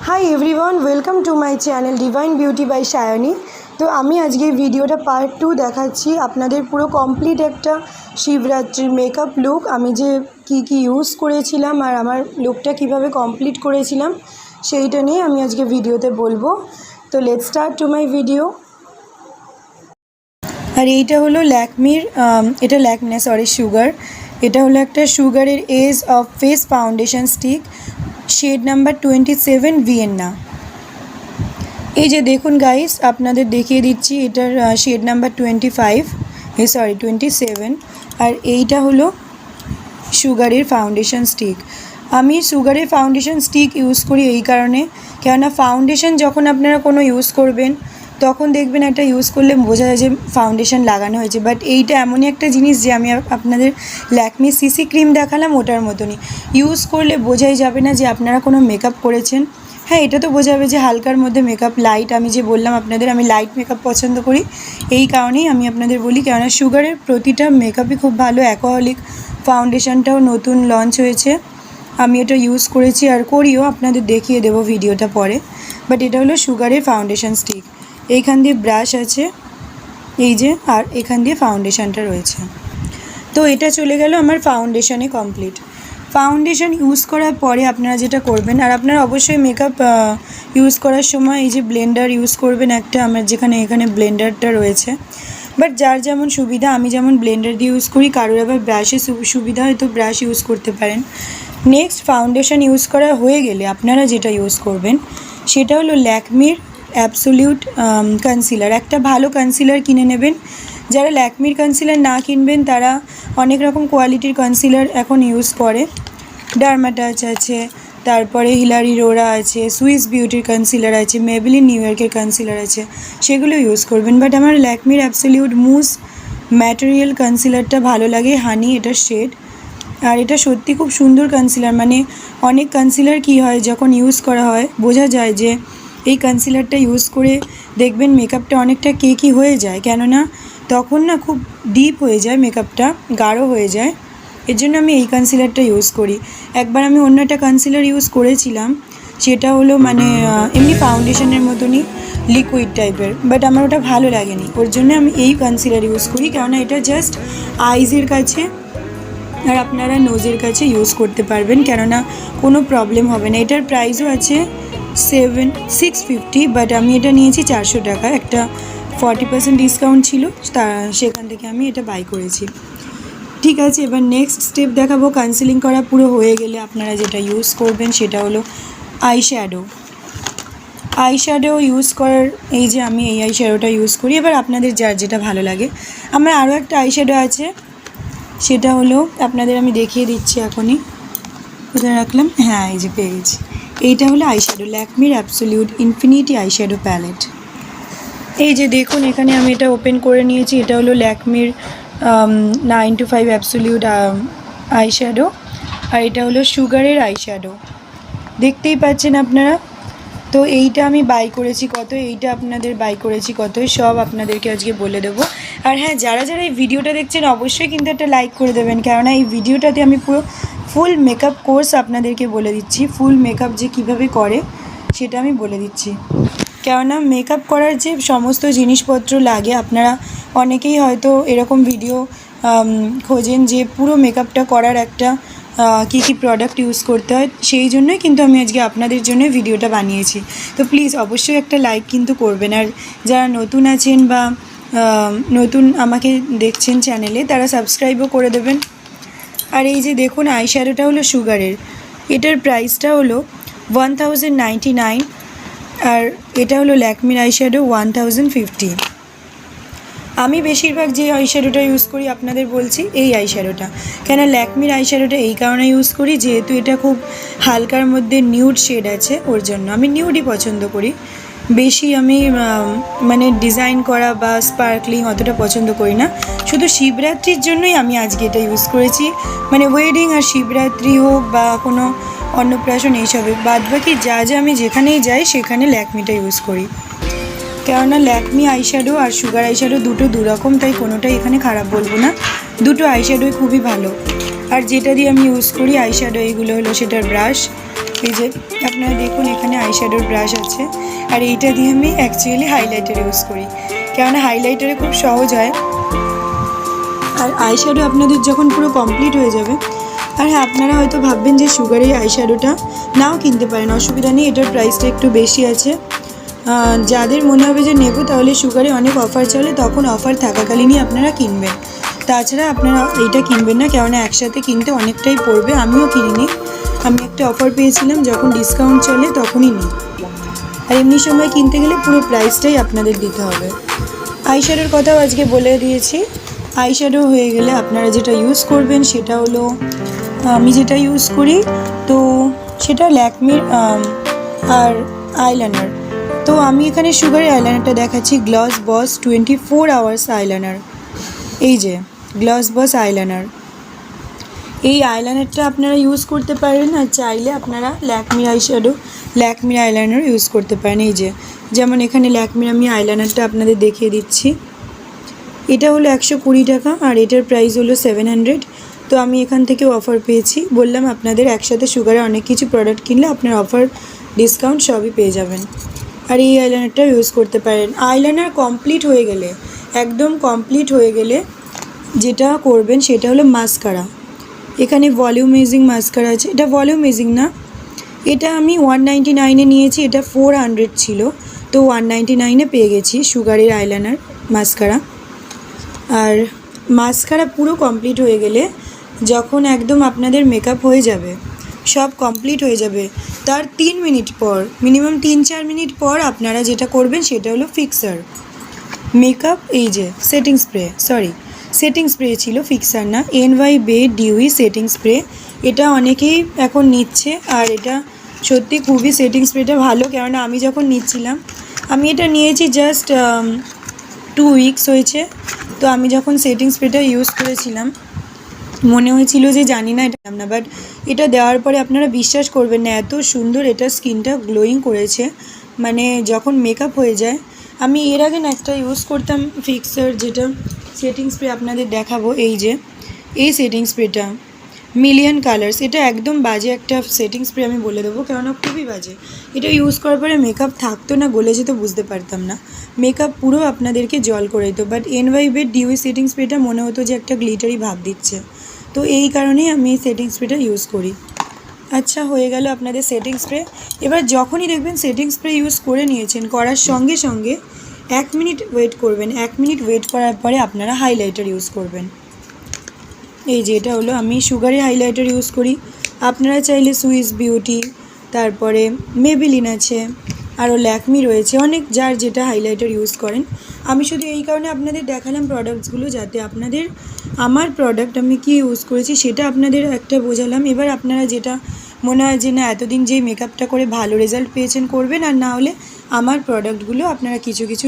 High everyone, welcome to my channel divine beauty by Sayani. তো আমি আজকে ভিডিওটা পার্ট 2 দেখাচ্ছি আপনাদের পুরো কমপ্লিট একটা শিবরাত্রির মেকআপ লুক। আমি যে কি ইউজ করেছিলাম আর আমার লুকটা কিভাবে কমপ্লিট করেছিলাম সেইটা নিয়ে আমি আজকে ভিডিওতে বলবো। তো let's start to my video. আর এইটা হলো ল্যাকমির, এটা ল্যাকমি না, সরি, সুগার। এটা হলো একটা সুগারের ace of face foundation stick, shade number 27 Vienna. এই যে দেখুন গাইস, আপনাদের দেখিয়ে দিচ্ছি, এটার শেড নাম্বার 27। আর এইটা হলো সুগারের ফাউন্ডেশন স্টিক। আমি সুগারের ফাউন্ডেশন স্টিক ইউজ করি এই কারণে, কেননা ফাউন্ডেশন যখন আপনারা কোনো ইউজ করবেন তখন দেখবেন একটা ইউজ করলে বোঝা যায় যে ফাউন্ডেশন লাগানো হয়েছে, বাট এইটা এমনই একটা জিনিস যে আমি আপনাদের ল্যাকমি সিসি ক্রিম দেখালাম ওটার মতনই, ইউজ করলে বোঝাই যাবে না যে আপনারা কোনো মেকআপ করেছেন। হ্যাঁ, এটা তো বোঝাবে যে হালকার মধ্যে মেকআপ, লাইট। আমি যে বললাম আপনাদের আমি লাইট মেকআপ পছন্দ করি, এই কারণেই আমি আপনাদের বলি, কেননা সুগারের প্রতিটা মেকআপই খুব ভালো। অ্যাকোহলিক ফাউন্ডেশনটাও নতুন লঞ্চ হয়েছে, আমি এটা ইউজ করেছি আর করিও, আপনাদের দেখিয়ে দেবো ভিডিওটা পরে। বাট এটা হলো সুগারের ফাউন্ডেশন স্টিক। এইখান দিয়ে ব্রাশ আছে এই যে, আর এখান দিয়ে ফাউন্ডেশনটা রয়েছে। তো এটা চলে গেল আমার ফাউন্ডেশনে কমপ্লিট। ফাউন্ডেশন ইউজ করার পরে আপনারা যেটা করবেন, আর আপনারা অবশ্যই মেকআপ ইউজ করার সময় এই যে ব্লেন্ডার ইউজ করবেন একটা, আমার এখানে ব্লেন্ডারটা রয়েছে, বাট যার যেমন সুবিধা। আমি যেমন ব্লেন্ডার দিয়ে ইউজ করি, কারোর আবার ব্রাশে সুবিধা হয়তো ব্রাশ ইউজ করতে পারেন। নেক্সট, ফাউন্ডেশন ইউজ করা হয়ে গেলে আপনারা যেটা ইউজ করবেন সেটা হলো ল্যাকমির অ্যাবসোলিউট কনসিলার। একটা ভালো কনসিলার কিনে নেবেন। যারা ল্যাকমির কনসিলার না কিনবেন তারা অনেক রকম কোয়ালিটির কনসিলার এখন ইউজ করে। ডার্মাটাচ আছে, তারপরে হিলারি রোরা আছে, সুইস বিউটির কনসিলার আছে, মেবেলিন নিউ ইয়র্কের কনসিলার আছে, সেগুলো ইউজ করবেন। বাট আমার ল্যাকমির অ্যাবসোলিউট মুস ম্যাটেরিয়াল কনসিলারটা ভালো লাগে, হানি এটার শেড। আর এটা সত্যি খুব সুন্দর কনসিলার। মানে অনেক কনসিলার কি হয়, যখন ইউজ করা হয় বোঝা যায় যে এই কনসিলারটা ইউজ করে দেখবেন মেকআপটা অনেকটা কেকি হয়ে যায়, কেননা তখন না খুব ডিপ হয়ে যায় মেকআপটা, গাঢ় হয়ে যায়। এর জন্য আমি এই কনসিলারটা ইউজ করি। একবার আমি অন্য একটা কনসিলার ইউজ করেছিলাম, সেটা হলো মানে এমনি ফাউন্ডেশনের মতনই লিকুইড টাইপের, বাট আমার ওটা ভালো লাগেনি। ওর জন্য আমি এই কনসিলার ইউজ করি, কেননা এটা জাস্ট আইজের কাছে আর আপনারা নোজের কাছে ইউজ করতে পারবেন, কেননা কোনো প্রবলেম হবে না। এটার প্রাইসও আছে 650, বাট আমি এটা নিয়েছি 400 টাকা। একটা 40% ডিসকাউন্ট ছিল, সেখান থেকে আমি এটা বাই করেছি। ঠিক আছে, এবার নেক্সট স্টেপ দেখাবো। কনসিলিং করা পুরো হয়ে গেলে আপনারা যেটা ইউজ করবেন সেটা হলো আইশ্যাডো ইউজ করার, এই যে আমি এই আইশ্যাডোটা ইউজ করি। এবার আপনাদের যার যেটা ভালো লাগে। আমার আরও একটা আইশ্যাডো আছে, সেটা হলো আপনাদের আমি দেখিয়ে দিচ্ছি এখনই। কোথায় রাখলাম, হ্যাঁ এই যে পেয়ে গেছি। এইটা হলো আইশ্যাডো, ল্যাকমির অ্যাবসোলিউট ইনফিনিটি আইশ্যাডো প্যালেট। এই যে দেখুন, এখানে আমি এটা ওপেন করে নিয়েছি। এটা হলো ল্যাকমির 925 অ্যাবসোলিউট আইশ্যাডো, আর এটা হলো সুগারের আইশ্যাডো, দেখতেই পাচ্ছেন আপনারা। তো এইটা আমি বাই করেছি কত, এইটা আপনাদের বাই করেছি কত, সব আপনাদেরকে আজকে বলে দেবো। আর হ্যাঁ, যারা এই ভিডিওটা দেখছেন অবশ্যই কিন্তু একটা লাইক করে দেবেন, কেননা এই ভিডিওটাতে আমি পুরো ফুল মেকআপ কোর্স আপনাদেরকে বলে দিচ্ছি। ফুল মেকআপ যে কিভাবে করে সেটা আমি বলে দিচ্ছি, কেননা মেকআপ করার যে সমস্ত জিনিসপত্র লাগে, আপনারা অনেকেই হয়তো এরকম ভিডিও খোঁজেন যে পুরো মেকআপটা করার একটা কী প্রোডাক্ট ইউজ করতে হয়। সেই জন্যই কিন্তু আমি আজকে আপনাদের জন্য ভিডিওটা বানিয়েছি। তো প্লিজ অবশ্যই একটা লাইক কিন্তু করবেন। আর যারা নতুন আছেন বা নতুন আমাকে দেখছেন চ্যানেলে, তারা সাবস্ক্রাইবও করে দেবেন। আর এই যে দেখুন, আইশ্যাডোটা হলো সুগারের, এটার প্রাইসটা হলো 1099, আর এটা হলো ল্যাকমির আইশ্যাডো 1050। আমি বেশিরভাগ যে আইশ্যাডোটা ইউজ করি আপনাদের বলছি এই আইশ্যাডোটা, কেন ল্যাকমির আইশ্যাডোটা এই কারণে ইউজ করি, যেহেতু এটা খুব হালকার মধ্যে নিউড শেড আছে, ওর জন্য আমি নিউডই পছন্দ করি বেশি। আমি মানে ডিজাইন করা বা স্পার্কলিং অতটা পছন্দ করি না। শুধু শিবরাত্রির জন্যই আমি আজকে এটা ইউজ করেছি, মানে ওয়েডিং আর শিবরাত্রি হোক বা কোনো অন্নপ্রাশন এইসবে, বাদবাকি যা আমি যেখানেই যাই সেখানে ল্যাকমিটা ইউজ করি, কেননা ল্যাকমি আইশ্যাডো আর সুগার আইশ্যাডো দুটো দুরকম, তাই কোনোটাই এখানে খারাপ বলবো না। দুটো আইশ্যাডোই খুবই ভালো। আর যেটা দিয়ে আমি ইউজ করি আইশ্যাডো, এইগুলো হলো সেটার ব্রাশ, এই যে আপনারা দেখুন এখানে আইশ্যাডোর ব্রাশ আছে, আর এইটা দিয়ে আমি অ্যাকচুয়ালি হাইলাইটার ইউজ করি, কেননা হাইলাইটারে খুব সহজ হয়। আর আইশ্যাডো আপনাদের যখন পুরো কমপ্লিট হয়ে যাবে, আর হ্যাঁ আপনারা হয়তো ভাববেন যে সুগারের আইশ্যাডোটা নাও কিনতে পারেন, অসুবিধা নেই, এটার প্রাইসটা একটু বেশি আছে। যাদের মনে হবে যে নেব তাহলে সুগারে অনেক অফার চলে, তখন অফার থাকাকালীনই আপনারা কিনবেন, তাছাড়া আপনারা এইটা কিনবেন না, কেননা একসাথে কিনতে অনেকটাই পড়বে। আমিও কিনিনি, আমি একটা অফার পেয়েছিলাম যখন ডিসকাউন্ট চলে তখনই নিই, আর এমনি সময় কিনতে গেলে পুরো প্রাইসটাই আপনাদের দিতে হবে। আইশ্যাডোর কথাও আজকে বলে দিয়েছি। আইশ্যাডো হয়ে গেলে আপনারা যেটা ইউজ করবেন সেটা হলো, আমি যেটা ইউজ করি তো সেটা ল্যাকমির আর আইলাইনার। তো আমি এখানে সুগারের আইলাইনারটা দেখাচ্ছি, গ্লস বস 24 আওয়ার্স আইলাইনার। এই যে গ্লস বস আইলাইনার, এই আইলাইনারটা আপনারা ইউজ করতে পারেন, আর চাইলে আপনারা ল্যাকমির আইলাইনার ইউজ করতে পারেন। এই যে যেমন এখানে ল্যাকমির আমি আইলাইনারটা আপনাদের দেখিয়ে দিচ্ছি, এটা হলো 120 টাকা, আর এটার প্রাইস হলো 700। তো আমি এখান থেকে অফার পেয়েছি, বললাম আপনাদের একসাথে সুগারে অনেক কিছু প্রোডাক্ট কিনলে আপনার অফার ডিসকাউন্ট সবই পেয়ে যাবেন। আর এই আইলাইনারটা ইউজ করতে পারেন। আইলাইনার কমপ্লিট হয়ে গেলে, একদম কমপ্লিট হয়ে গেলে যেটা করবেন সেটা হলো মাস্কারা। এখানে ভলিউমাইজিং মাস্কারা আছে, এটা ভলিউমাইজিং না, এটা আমি 199-এ নিয়েছি, এটা 400 ছিল, তো 199-এ পেয়ে গেছি সুগারের আইলাইনার মাস্কারা। আর মাস্কারা পুরো কমপ্লিট হয়ে গেলে, যখন একদম আপনাদের মেকআপ হয়ে যাবে, সব কমপ্লিট হয়ে যাবে, তার 3 মিনিট পর, মিনিমাম 3-4 মিনিট পর আপনারা যেটা করবেন সেটা হলো ফিক্সার মেকআপ। এই যে সেটিং স্প্রে ছিল, ফিক্সার না, NYBE ডিউই সেটিং স্প্রে। এটা অনেকেই এখন নিচ্ছে, আর এটা সত্যি খুবই সেটিং স্প্রেটা ভালো, কেননা আমি যখন নিচ্ছিলাম, আমি এটা নিয়েছি জাস্ট 2 উইকস হয়েছে। তো আমি যখন সেটিং স্প্রেটা ইউজ করেছিলাম মনে হয়েছিল যে জানি না এটা না, বাট এটা দেওয়ার পরে আপনারা বিশ্বাস করবেন না, এত সুন্দর এটা স্কিনটা গ্লোয়িং করেছে, মানে যখন মেকআপ হয়ে যায়। আমি এর আগে না একটা ইউজ করতাম ফিক্সার, যেটা সেটিং স্প্রে আপনাদের দেখাবো। এই যে এই সেটিং স্প্রেটা মিলিয়ন কালার্স, এটা একদম বাজে একটা সেটিং স্প্রে, আমি বলে দেবো, কেননা খুবই বাজে। এটা ইউজ করার পরে মেকআপ থাকতো না, গলে যেত, বুঝতে পারতাম না, মেকআপ পুরো আপনাদেরকে জল করে দিত। বাট NYBE ডিউই সেটিং স্প্রেটা মনে হতো যে একটা গ্লিটারি ভাব দিচ্ছে, তো এই কারণেই আমি এই সেটিং স্প্রেটা ইউজ করি। আচ্ছা, হয়ে গেল আপনাদের সেটিং স্প্রে। এবার যখনই দেখবেন সেটিং স্প্রে ইউজ করে নিয়েছেন, করার সঙ্গে সঙ্গে 1 মিনিট ওয়েট করবেন। 1 মিনিট ওয়েট করার পরে আপনারা হাইলাইটার ইউজ করবেন। এই যে এটা হলো, আমি সুগারের হাইলাইটার ইউজ করি, আপনারা চাইলে সুইস বিউটি, তারপরে মেবেলিন আছে, আরও ল্যাকমি রয়েছে, অনেক যার যেটা হাইলাইটার ইউজ করেন। আমি শুধু এই কারণে আপনাদের দেখালাম প্রোডাক্টসগুলো, যাতে আপনাদের আমার প্রোডাক্ট আমি কি ইউজ করেছি সেটা আপনাদের একটা বোঝালাম। এবার আপনারা যেটা মনে হয় যে না এতদিন যেই মেকআপটা করে ভালো রেজাল্ট পেয়েছেন করবেন, আর না হলে আমার প্রোডাক্টগুলো আপনারা কিছু কিছু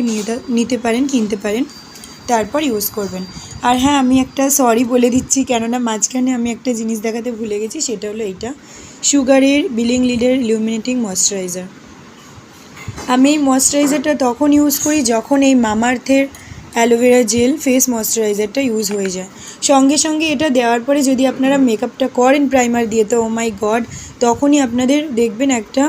নিতে পারেন, কিনতে পারেন, তারপর ইউজ করবেন। আর হ্যাঁ, আমি একটা সরি বলে দিচ্ছি, কেননা মাঝখানে আমি একটা জিনিস দেখাতে ভুলে গেছি, সেটা হলো এইটা সুগারের বিলিং লিডের ইলুমিনেটিং ময়শ্চারাইজার। আমি এই ময়শ্চারাইজারটা তখন ইউজ করি যখন এই মামাআর্থের অ্যালোভেরা জেল ফেস ময়শ্চারাইজারটা ইউজ হয়ে যায়। সঙ্গে সঙ্গে এটা দেওয়ার পরে যদি আপনারা মেকআপটা করেন প্রাইমার দিয়ে, তো ও মাই গড, তখনই আপনাদের দেখবেন একটা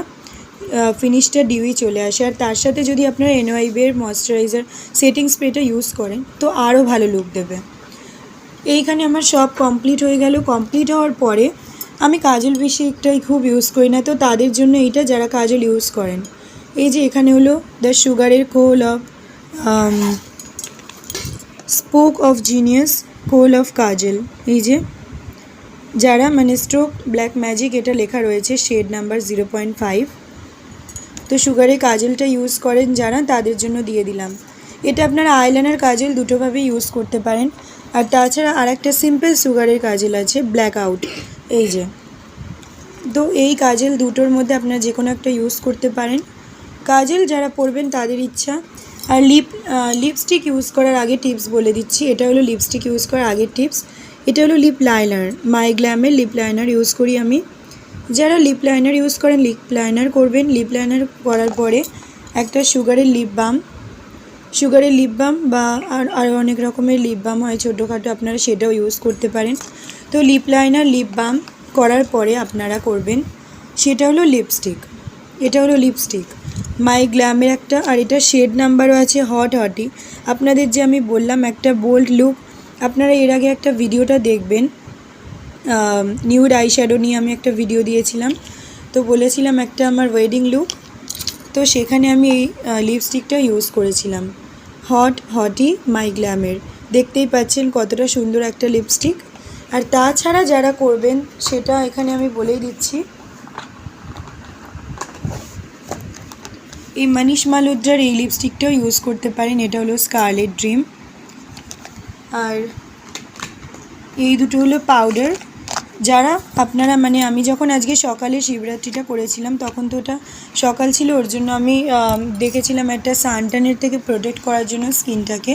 ফিনিশটা ডিউই চলে আসে। আর তার সাথে যদি আপনারা NYBE ময়শ্চারাইজার সেটিং স্প্রেটা ইউজ করেন তো আরও ভালো লুক দেবে। এইখানে আমার সব কমপ্লিট হয়ে গেল। কমপ্লিট হওয়ার পরে আমি কাজল বেশি একটাই খুব ইউজ করি না, তো তাদের জন্য এইটা যারা কাজল ইউজ করেন। এই যে এখানে হলো দ্য সুগারের spoke of genius kohl of kajal. এই যে যারা মানে স্ট্রোক ব্ল্যাক ম্যাজিক এটা লেখা রয়েছে, শেড নাম্বার 0.5। তো সুগারের কাজলটা ইউজ করেন যারা, তাদের জন্য দিয়ে দিলাম। এটা আপনারা আইলাইনার কাজল দুটোভাবে ইউজ করতে পারেন। আর তাছাড়া আর একটা সিম্পল সুগারের কাজল আছে, ব্ল্যাক আউট। এই যে, তো এই কাজল দুটোর মধ্যে আপনারা যে কোনো একটা ইউজ করতে পারেন। কাজল যারা পরবেন তাদের ইচ্ছা। আর লিপস্টিক ইউজ করার আগে টিপস বলে দিচ্ছি। এটা হলো লিপস্টিক ইউজ করার আগের টিপস। এটা হলো লিপ লাইনার, মাই গ্ল্যামের লিপ লাইনার ইউজ করি আমি। যারা লিপ লাইনার ইউজ করেন লিপ লাইনার করবেন। লিপ লাইনার করার পরে একটা সুগারের লিপ বাম বা আরও অনেক রকমের লিপ বাম হয় ছোটোখাটো, আপনারা সেটাও ইউজ করতে পারেন। তো লিপ লাইনার লিপ বাম করার পরে আপনারা করবেন সেটা হলো লিপস্টিক। এটা হলো লিপস্টিক মাই গ্ল্যামের একটা, আর এটা শেড নাম্বারও আছে হট হটি। আপনাদের যে আমি বললাম একটা বোল্ড লুক, আপনারা এর আগে একটা ভিডিওটা দেখবেন, নিউড আই শ্যাডো নিয়ে আমি একটা ভিডিও দিয়েছিলাম, তো বলেছিলাম একটা আমার ওয়েডিং লুক, তো সেখানে আমি এই লিপস্টিকটা ইউজ করেছিলাম হট হটি মাই গ্ল্যামের। দেখতেই পাচ্ছেন কতটা সুন্দর একটা লিপস্টিক। আর তাছাড়া যারা করবেন সেটা এখানে আমি বলেই দিচ্ছি, এই মানিশ মালহোত্রার এই লিপস্টিকটাও ইউজ করতে পারেন, এটা হলো স্কারলেট ড্রিম। আর এই দুটো হলো পাউডার। যারা আপনারা মানে আমি যখন আজকে সকালে শিবরাত্রিটা করেছিলাম তখন তো ওটা সকাল ছিল, ওর জন্য আমি দেখেছিলাম একটা সানটানের থেকে প্রোটেক্ট করার জন্য স্কিনটাকে,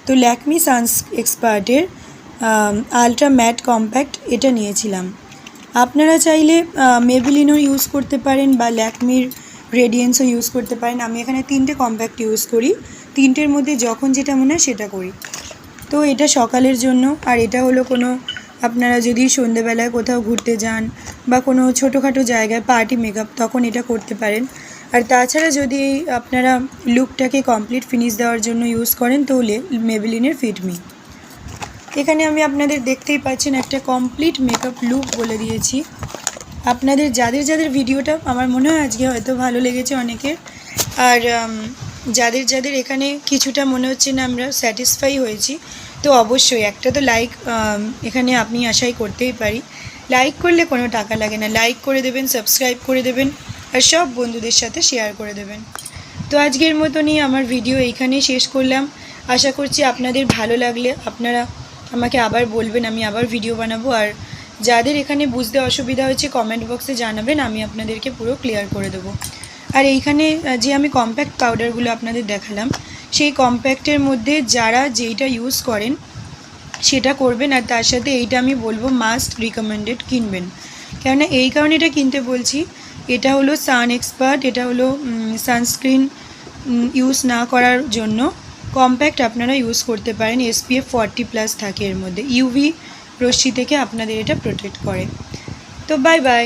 তো ল্যাকমি সানস এক্সপার্টের আলট্রা ম্যাট কম্প্যাক্ট এটা নিয়েছিলাম। আপনারা চাইলে মেবিলিনও ইউজ করতে পারেন বা ল্যাকমির রেডিয়েন্সও ইউজ করতে পারেন। আমি এখানে 3টে কম্প্যাক্ট ইউজ করি, 3টের মধ্যে যখন যেটা মনে হয় সেটা করি। তো এটা সকালের জন্য, আর এটা হলো কোনো আপনারা যদি সন্ধেবেলায় কোথাও ঘুরতে যান বা কোনো ছোটোখাটো জায়গায় পার্টি মেকআপ তখন এটা করতে পারেন। আর তাছাড়া যদি আপনারা লুকটাকে কমপ্লিট ফিনিশ দেওয়ার জন্য ইউজ করেন তাহলে মেবেলিনের ফিট মি। এখানে আমি আপনাদের দেখতেই পাচ্ছেন একটা কমপ্লিট মেকআপ লুক বলে দিয়েছি। আপনাদের যাদের যাদের ভিডিওটা আমার মনে হয় আজকে হয়তো ভালো লেগেছে অনেকের, আর যাদের যাদের এখানে কিছুটা মনে হচ্ছে না আমরা স্যাটিসফাই হয়েছি, তো অবশ্যই একটা তো লাইক এখানে আপনি আশাই করতেই পারি। লাইক করলে কোনো টাকা লাগে না, লাইক করে দেবেন, সাবস্ক্রাইব করে দেবেন, আর সব বন্ধুদের সাথে শেয়ার করে দেবেন। তো আজকের মতনই আমার ভিডিও এইখানেই শেষ করলাম। আশা করছি আপনাদের ভালো লাগলে আপনারা আমাকে আবার বলবেন, আমি আবার ভিডিও বানাবো। আর যাদের এখানে বুঝতে অসুবিধা হচ্ছে কমেন্ট বক্সে জানাবেন, আমি আপনাদেরকে পুরো ক্লিয়ার করে দেবো। আর এইখানে যে আমি কম্প্যাক্ট পাউডারগুলো আপনাদের দেখালাম, সেই কম্প্যাক্টের মধ্যে যারা যেইটা ইউজ করেন সেটা করবেন, আর তার সাথে এইটা আমি বলবো মাস্ট রিকমেন্ডেড কিনবেন। কেননা এই কারণে এটা কিনতে বলছি, এটা হলো সান এক্সপার্ট, এটা হলো সানস্ক্রিন ইউজ না করার জন্য কম্প্যাক্ট আপনারা ইউজ করতে পারেন। SPF 40+ থাকে এর মধ্যে, ইউভি রশ্মি থেকে আপনাদের এটা প্রোটেক্ট করে। তো বাই বাই।